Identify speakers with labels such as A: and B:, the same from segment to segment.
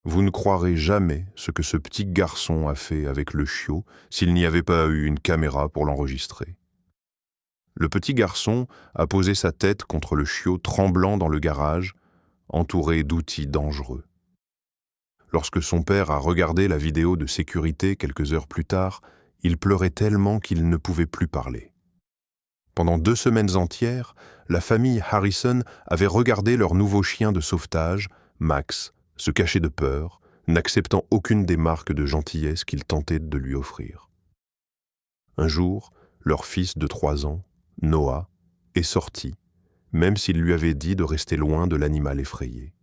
A: Vous ne croirez jamais ce que ce petit garçon a fait avec le chiot s'il n'y avait pas eu une caméra pour l'enregistrer. Le petit garçon a posé sa tête contre le chiot tremblant dans le garage, entouré d'outils dangereux. Lorsque son père a regardé la vidéo de sécurité quelques heures plus tard, il pleurait tellement qu'il ne pouvait plus parler. Pendant 2 semaines entières, la famille Harrison avait regardé leur nouveau chien de sauvetage, Max, se cacher de peur, n'acceptant aucune des marques de gentillesse qu'il tentait de lui offrir. Un jour, leur fils de 3 ans, Noah, est sorti, même s'il lui avait dit de rester loin de l'animal effrayé.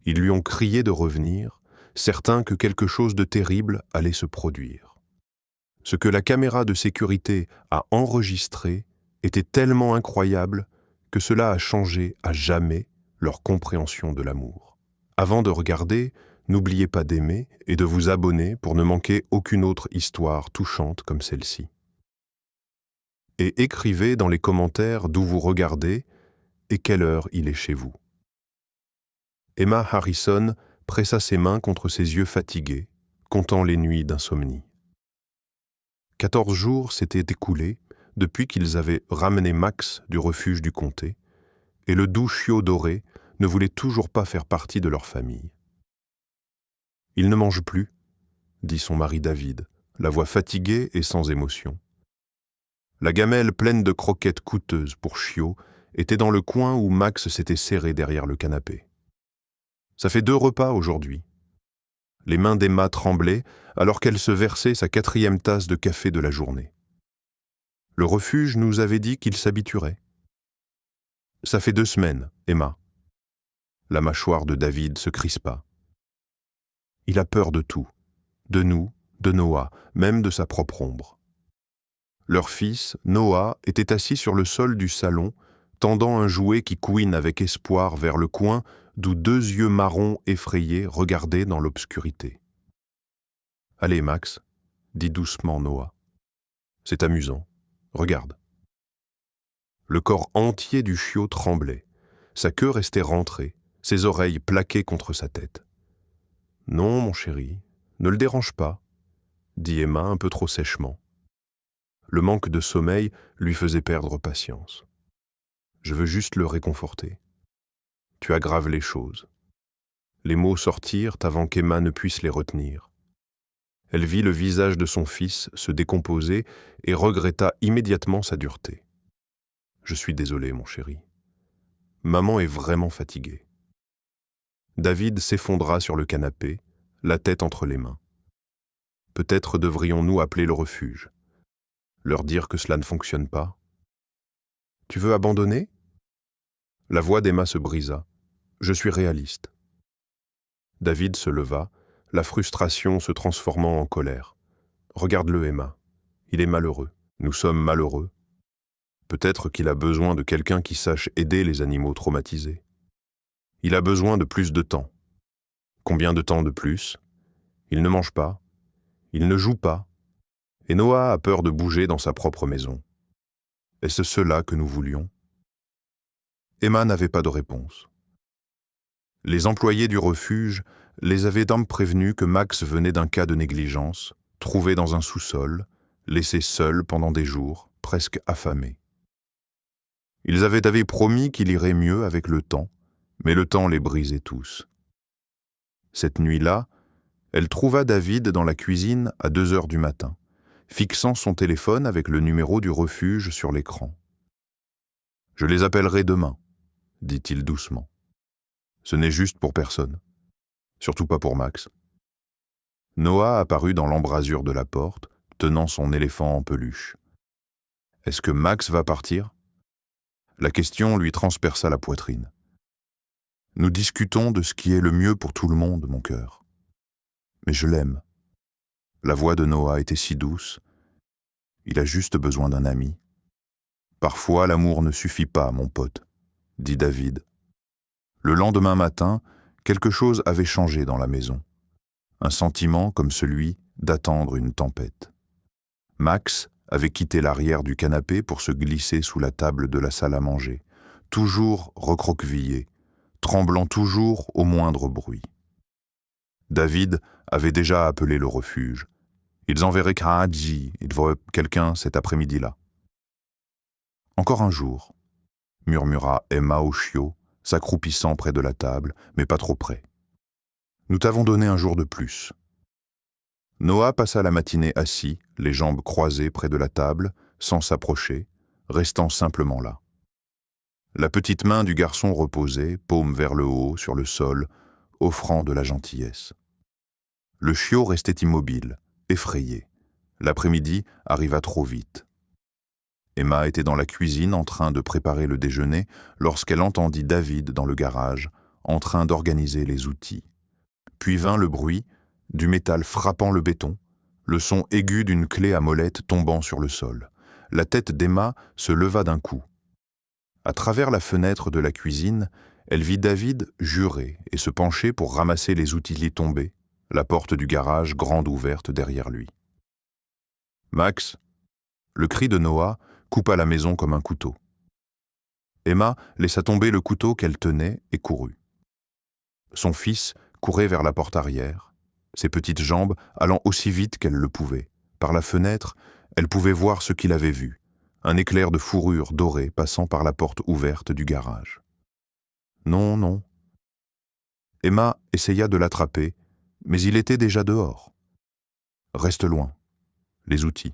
A: Ils lui ont crié de revenir, certains que quelque chose de terrible allait se produire. Ce que la caméra de sécurité a enregistré était tellement incroyable que cela a changé à jamais leur compréhension de l'amour. Avant de regarder, n'oubliez pas d'aimer et de vous abonner pour ne manquer aucune autre histoire touchante comme celle-ci. Et écrivez dans les commentaires d'où vous regardez et quelle heure il est chez vous. Emma Harrison pressa ses mains contre ses yeux fatigués, comptant les nuits d'insomnie. 14 jours s'étaient écoulés depuis qu'ils avaient ramené Max du refuge du comté, et le doux chiot doré ne voulait toujours pas faire partie de leur famille. « Il ne mange plus », dit son mari David, la voix fatiguée et sans émotion. La gamelle pleine de croquettes coûteuses pour chiot était dans le coin où Max s'était serré derrière le canapé. « Ça fait 2 repas aujourd'hui. » Les mains d'Emma tremblaient alors qu'elle se versait sa 4e tasse de café de la journée. Le refuge nous avait dit qu'il s'habituerait. « Ça fait 2 semaines, Emma. » La mâchoire de David se crispa. Il a peur de tout, de nous, de Noah, même de sa propre ombre. Leur fils, Noah, était assis sur le sol du salon, tendant un jouet qui couine avec espoir vers le coin d'où 2 yeux marrons effrayés regardaient dans l'obscurité. « Allez, Max, » dit doucement Noah. « C'est amusant. Regarde. » Le corps entier du chiot tremblait. Sa queue restait rentrée, ses oreilles plaquées contre sa tête. « Non, mon chéri, ne le dérange pas, » dit Emma un peu trop sèchement. Le manque de sommeil lui faisait perdre patience. « Je veux juste le réconforter. Tu aggraves les choses. » Les mots sortirent avant qu'Emma ne puisse les retenir. Elle vit le visage de son fils se décomposer et regretta immédiatement sa dureté. « Je suis désolé, mon chéri. Maman est vraiment fatiguée. » David s'effondra sur le canapé, la tête entre les mains. « Peut-être devrions-nous appeler le refuge. Leur dire que cela ne fonctionne pas. »« Tu veux abandonner ?» La voix d'Emma se brisa. « Je suis réaliste. » David se leva, la frustration se transformant en colère. « Regarde-le, Emma. Il est malheureux. Nous sommes malheureux. Peut-être qu'il a besoin de quelqu'un qui sache aider les animaux traumatisés. Il a besoin de plus de temps. Combien de temps de plus? Il ne mange pas. Il ne joue pas. Et Noah a peur de bouger dans sa propre maison. Est-ce cela que nous voulions? » Emma n'avait pas de réponse. Les employés du refuge les avaient donc prévenus que Max venait d'un cas de négligence, trouvé dans un sous-sol, laissé seul pendant des jours, presque affamé. Ils avaient promis qu'il irait mieux avec le temps, mais le temps les brisait tous. Cette nuit-là, elle trouva David dans la cuisine à 2 heures du matin, fixant son téléphone avec le numéro du refuge sur l'écran. « Je les appellerai demain, » dit-il doucement. « Ce n'est juste pour personne, surtout pas pour Max. » Noah apparut dans l'embrasure de la porte, tenant son éléphant en peluche. « Est-ce que Max va partir ?» La question lui transperça la poitrine. « Nous discutons de ce qui est le mieux pour tout le monde, mon cœur. Mais je l'aime. » La voix de Noah était si douce. Il a juste besoin d'un ami. « Parfois, l'amour ne suffit pas, mon pote, » dit David. Le lendemain matin, quelque chose avait changé dans la maison. Un sentiment comme celui d'attendre une tempête. Max avait quitté l'arrière du canapé pour se glisser sous la table de la salle à manger, toujours recroquevillé, tremblant toujours au moindre bruit. David avait déjà appelé le refuge. Ils enverraient Karaji, il voit quelqu'un cet après-midi-là. Encore un jour, murmura Emma au chiot, s'accroupissant près de la table, mais pas trop près. Nous t'avons donné un jour de plus. Noah passa la matinée assis, les jambes croisées près de la table, sans s'approcher, restant simplement là. La petite main du garçon reposait, paume vers le haut, sur le sol, offrant de la gentillesse. Le chiot restait immobile, effrayé. L'après-midi arriva trop vite. Emma était dans la cuisine en train de préparer le déjeuner lorsqu'elle entendit David dans le garage, en train d'organiser les outils. Puis vint le bruit du métal frappant le béton, le son aigu d'une clé à molette tombant sur le sol. La tête d'Emma se leva d'un coup. À travers la fenêtre de la cuisine, elle vit David jurer et se pencher pour ramasser les outils tombés, la porte du garage grande ouverte derrière lui. « Max !» Le cri de Noah coupa la maison comme un couteau. Emma laissa tomber le couteau qu'elle tenait et courut. Son fils courait vers la porte arrière, ses petites jambes allant aussi vite qu'elle le pouvait. Par la fenêtre, elle pouvait voir ce qu'il avait vu, un éclair de fourrure dorée passant par la porte ouverte du garage. Non, non. Emma essaya de l'attraper, mais il était déjà dehors. Reste loin. Les outils.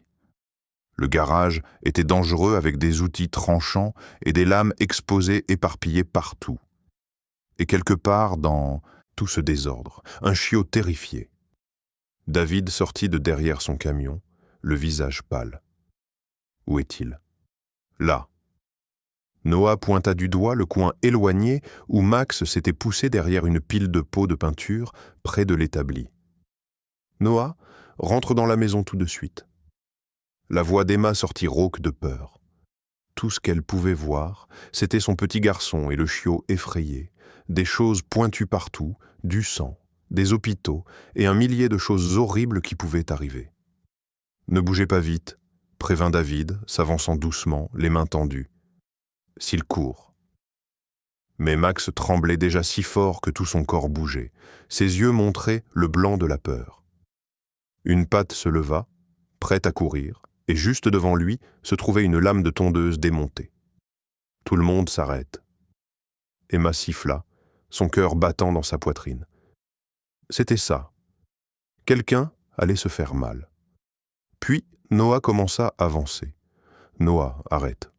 A: Le garage était dangereux avec des outils tranchants et des lames exposées éparpillées partout. Et quelque part dans tout ce désordre, un chiot terrifié. David sortit de derrière son camion, le visage pâle. Où est-il? Là. Noah pointa du doigt le coin éloigné où Max s'était poussé derrière une pile de pots de peinture près de l'établi. Noah rentre dans la maison tout de suite. La voix d'Emma sortit rauque de peur. Tout ce qu'elle pouvait voir, c'était son petit garçon et le chiot effrayé, des choses pointues partout, du sang, des hôpitaux et un millier de choses horribles qui pouvaient arriver. « Ne bougez pas vite », prévint David, s'avançant doucement, les mains tendues. « S'il court. » Mais Max tremblait déjà si fort que tout son corps bougeait. Ses yeux montraient le blanc de la peur. Une patte se leva, prête à courir, et juste devant lui se trouvait une lame de tondeuse démontée. Tout le monde s'arrête. Emma siffla, son cœur battant dans sa poitrine. C'était ça. Quelqu'un allait se faire mal. Puis Noah commença à avancer. « Noah, arrête. »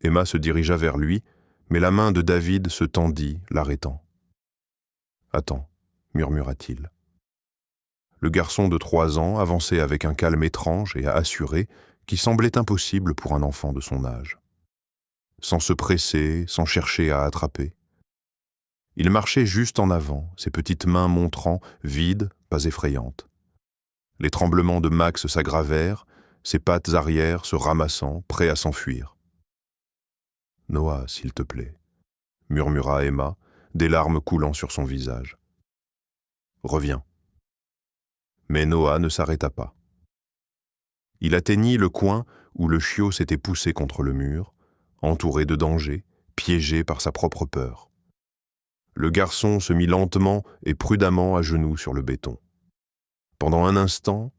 A: Emma se dirigea vers lui, mais la main de David se tendit, l'arrêtant. « Attends, » murmura-t-il. Le garçon de 3 ans avançait avec un calme étrange et assuré qui semblait impossible pour un enfant de son âge. Sans se presser, sans chercher à attraper. Il marchait juste en avant, ses petites mains montrant, vides, pas effrayantes. Les tremblements de Max s'aggravèrent, ses pattes arrière se ramassant, prêts à s'enfuir. « Noah, s'il te plaît, » murmura Emma, des larmes coulant sur son visage. « Reviens. » Mais Noah ne s'arrêta pas. Il atteignit le coin où le chiot s'était poussé contre le mur, entouré de dangers, piégé par sa propre peur. Le garçon se mit lentement et prudemment à genoux sur le béton. Pendant un instant,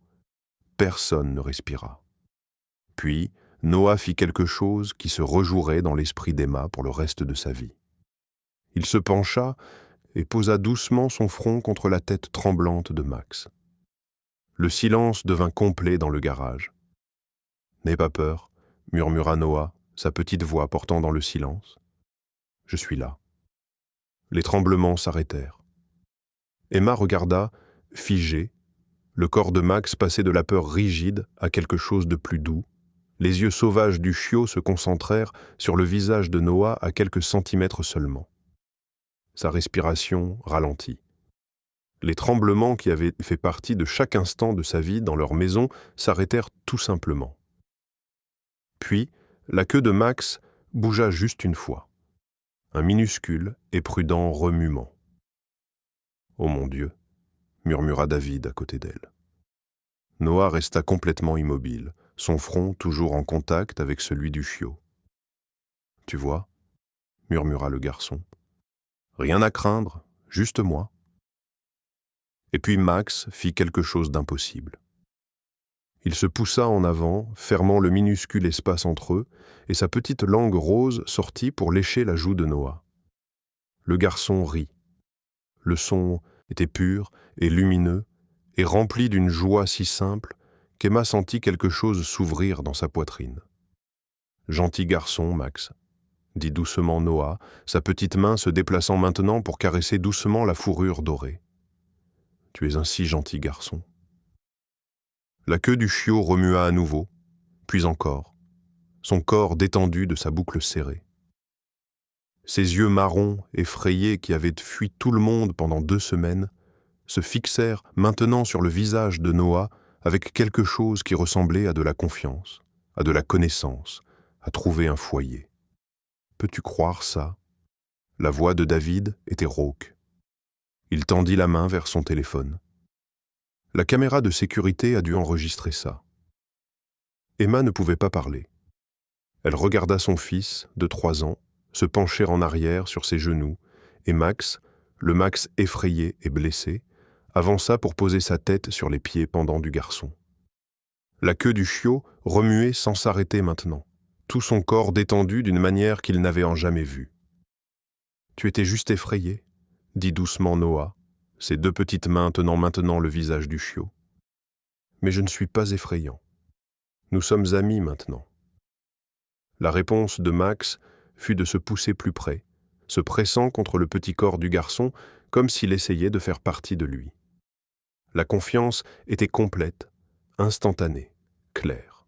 A: personne ne respira. Puis, Noah fit quelque chose qui se rejouerait dans l'esprit d'Emma pour le reste de sa vie. Il se pencha et posa doucement son front contre la tête tremblante de Max. Le silence devint complet dans le garage. « N'aie pas peur, » murmura Noah, sa petite voix portant dans le silence. « Je suis là. » Les tremblements s'arrêtèrent. Emma regarda, figée. Le corps de Max passait de la peur rigide à quelque chose de plus doux. Les yeux sauvages du chiot se concentrèrent sur le visage de Noah à quelques centimètres seulement. Sa respiration ralentit. Les tremblements qui avaient fait partie de chaque instant de sa vie dans leur maison s'arrêtèrent tout simplement. Puis, la queue de Max bougea juste une fois. Un minuscule et prudent remuement. « Oh mon Dieu !» murmura David à côté d'elle. Noah resta complètement immobile, son front toujours en contact avec celui du chiot. « Tu vois ?» murmura le garçon. « Rien à craindre, juste moi. » Et puis Max fit quelque chose d'impossible. Il se poussa en avant, fermant le minuscule espace entre eux, et sa petite langue rose sortit pour lécher la joue de Noah. Le garçon rit. Le son était pur et lumineux, et rempli d'une joie si simple qu'Emma sentit quelque chose s'ouvrir dans sa poitrine. « Gentil garçon, Max », dit doucement Noah, sa petite main se déplaçant maintenant pour caresser doucement la fourrure dorée. « Tu es un si gentil garçon. » La queue du chiot remua à nouveau, puis encore, son corps détendu de sa boucle serrée. Ses yeux marrons, effrayés, qui avaient fui tout le monde pendant 2 semaines, se fixèrent maintenant sur le visage de Noah avec quelque chose qui ressemblait à de la confiance, à de la connaissance, à trouver un foyer. Peux-tu croire ça? La voix de David était rauque. Il tendit la main vers son téléphone. La caméra de sécurité a dû enregistrer ça. Emma ne pouvait pas parler. Elle regarda son fils, de 3 ans, se pencher en arrière sur ses genoux, et Max, le Max effrayé et blessé, avança pour poser sa tête sur les pieds pendants du garçon. La queue du chiot remuait sans s'arrêter maintenant, tout son corps détendu d'une manière qu'il n'avait en jamais vue. « Tu étais juste effrayé », dit doucement Noah, ses 2 petites mains tenant maintenant le visage du chiot. « Mais je ne suis pas effrayant. Nous sommes amis maintenant. » La réponse de Max fut de se pousser plus près, se pressant contre le petit corps du garçon comme s'il essayait de faire partie de lui. La confiance était complète, instantanée, claire.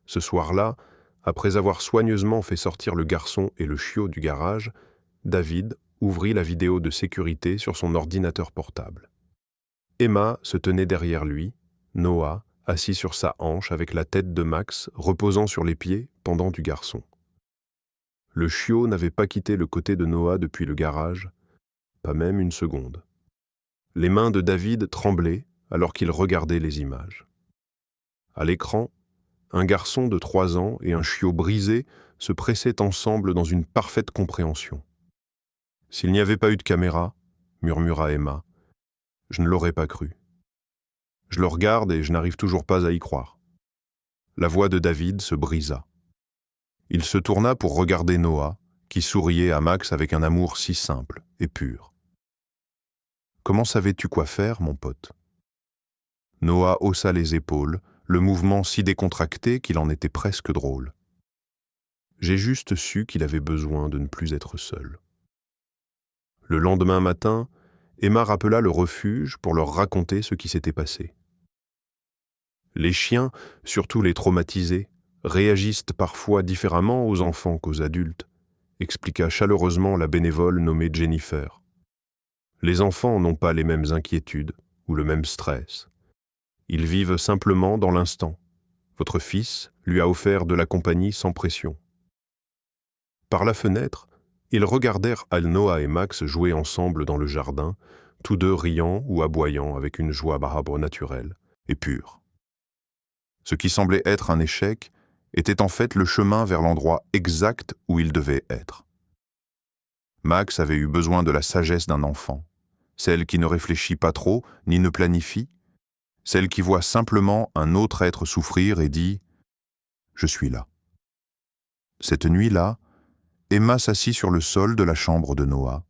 A: Ce soir-là, après avoir soigneusement fait sortir le garçon et le chiot du garage, David ouvrit la vidéo de sécurité sur son ordinateur portable. Emma se tenait derrière lui, Noah assis sur sa hanche avec la tête de Max reposant sur les pieds pendant du garçon. Le chiot n'avait pas quitté le côté de Noah depuis le garage, pas même une seconde. Les mains de David tremblaient alors qu'il regardait les images. À l'écran, un garçon de 3 ans et un chiot brisé se pressaient ensemble dans une parfaite compréhension. « S'il n'y avait pas eu de caméra, » murmura Emma, « je ne l'aurais pas cru. Je le regarde et je n'arrive toujours pas à y croire. » La voix de David se brisa. Il se tourna pour regarder Noah, qui souriait à Max avec un amour si simple et pur. « Comment savais-tu quoi faire, mon pote ?» Noah haussa les épaules, le mouvement si décontracté qu'il en était presque drôle. « J'ai juste su qu'il avait besoin de ne plus être seul. » Le lendemain matin, Emma rappela le refuge pour leur raconter ce qui s'était passé. Les chiens, surtout les traumatisés, réagissent parfois différemment aux enfants qu'aux adultes, expliqua chaleureusement la bénévole nommée Jennifer. Les enfants n'ont pas les mêmes inquiétudes ou le même stress. Ils vivent simplement dans l'instant. Votre fils lui a offert de la compagnie sans pression. Par la fenêtre, ils regardèrent Noah et Max jouer ensemble dans le jardin, tous 2 riant ou aboyant avec une joie barabre naturelle et pure. Ce qui semblait être un échec était en fait le chemin vers l'endroit exact où il devait être. Max avait eu besoin de la sagesse d'un enfant, celle qui ne réfléchit pas trop ni ne planifie, celle qui voit simplement un autre être souffrir et dit « Je suis là ». Cette nuit-là, Emma s'assit sur le sol de la chambre de Noah,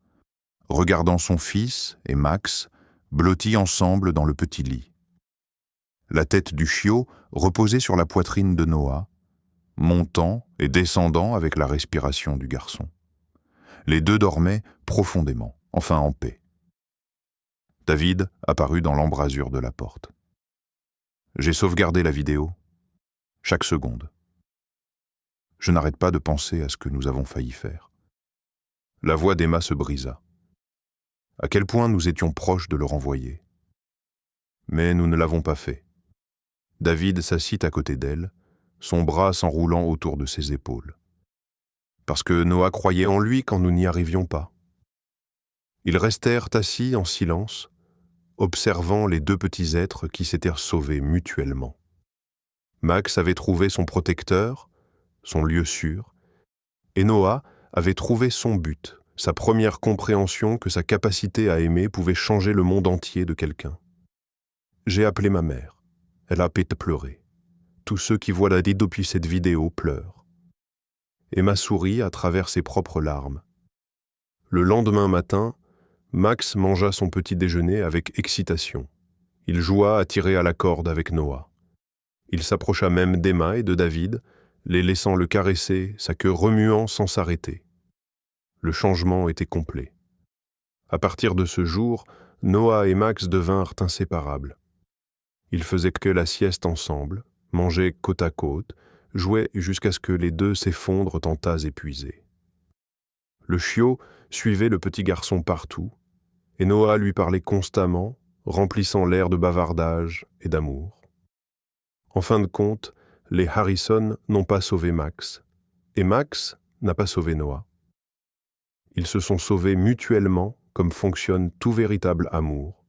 A: regardant son fils et Max blottis ensemble dans le petit lit. La tête du chiot reposait sur la poitrine de Noah, montant et descendant avec la respiration du garçon. Les 2 dormaient profondément, enfin en paix. David apparut dans l'embrasure de la porte. « J'ai sauvegardé la vidéo. Chaque seconde. Je n'arrête pas de penser à ce que nous avons failli faire. » La voix d'Emma se brisa. À quel point nous étions proches de le renvoyer. Mais nous ne l'avons pas fait. David s'assit à côté d'elle, son bras s'enroulant autour de ses épaules. Parce que Noah croyait en lui quand nous n'y arrivions pas. Ils restèrent assis en silence, observant les 2 petits êtres qui s'étaient sauvés mutuellement. Max avait trouvé son protecteur, son lieu sûr, et Noah avait trouvé son but, sa première compréhension que sa capacité à aimer pouvait changer le monde entier de quelqu'un. J'ai appelé ma mère. Elle a pété pleurer. Tous ceux qui voient la vie depuis cette vidéo pleurent. Emma sourit à travers ses propres larmes. Le lendemain matin, Max mangea son petit déjeuner avec excitation. Il joua à tirer à la corde avec Noah. Il s'approcha même d'Emma et de David, les laissant le caresser, sa queue remuant sans s'arrêter. Le changement était complet. À partir de ce jour, Noah et Max devinrent inséparables. Ils faisaient que la sieste ensemble, mangeaient côte à côte, jouaient jusqu'à ce que les deux s'effondrent en tas épuisés. Le chiot suivait le petit garçon partout, et Noah lui parlait constamment, remplissant l'air de bavardage et d'amour. En fin de compte, les Harrison n'ont pas sauvé Max, et Max n'a pas sauvé Noah. Ils se sont sauvés mutuellement comme fonctionne tout véritable amour.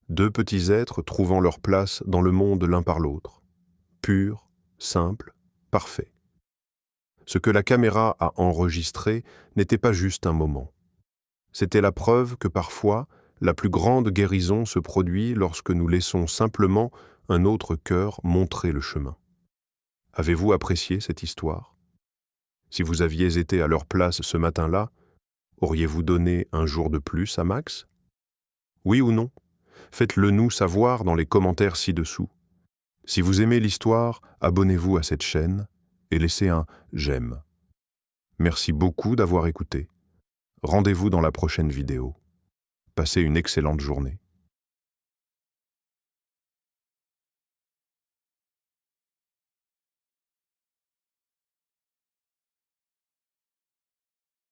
A: Deux petits êtres trouvant leur place dans le monde l'un par l'autre, pur, simple, parfait. Ce que la caméra a enregistré n'était pas juste un moment. C'était la preuve que parfois, la plus grande guérison se produit lorsque nous laissons simplement un autre cœur montrer le chemin. Avez-vous apprécié cette histoire? Si vous aviez été à leur place ce matin-là, auriez-vous donné un jour de plus à Max? Oui ou non? Faites-le nous savoir dans les commentaires ci-dessous. Si vous aimez l'histoire, abonnez-vous à cette chaîne et laissez un « j'aime ». Merci beaucoup d'avoir écouté. Rendez-vous dans la prochaine vidéo. Passez une excellente journée.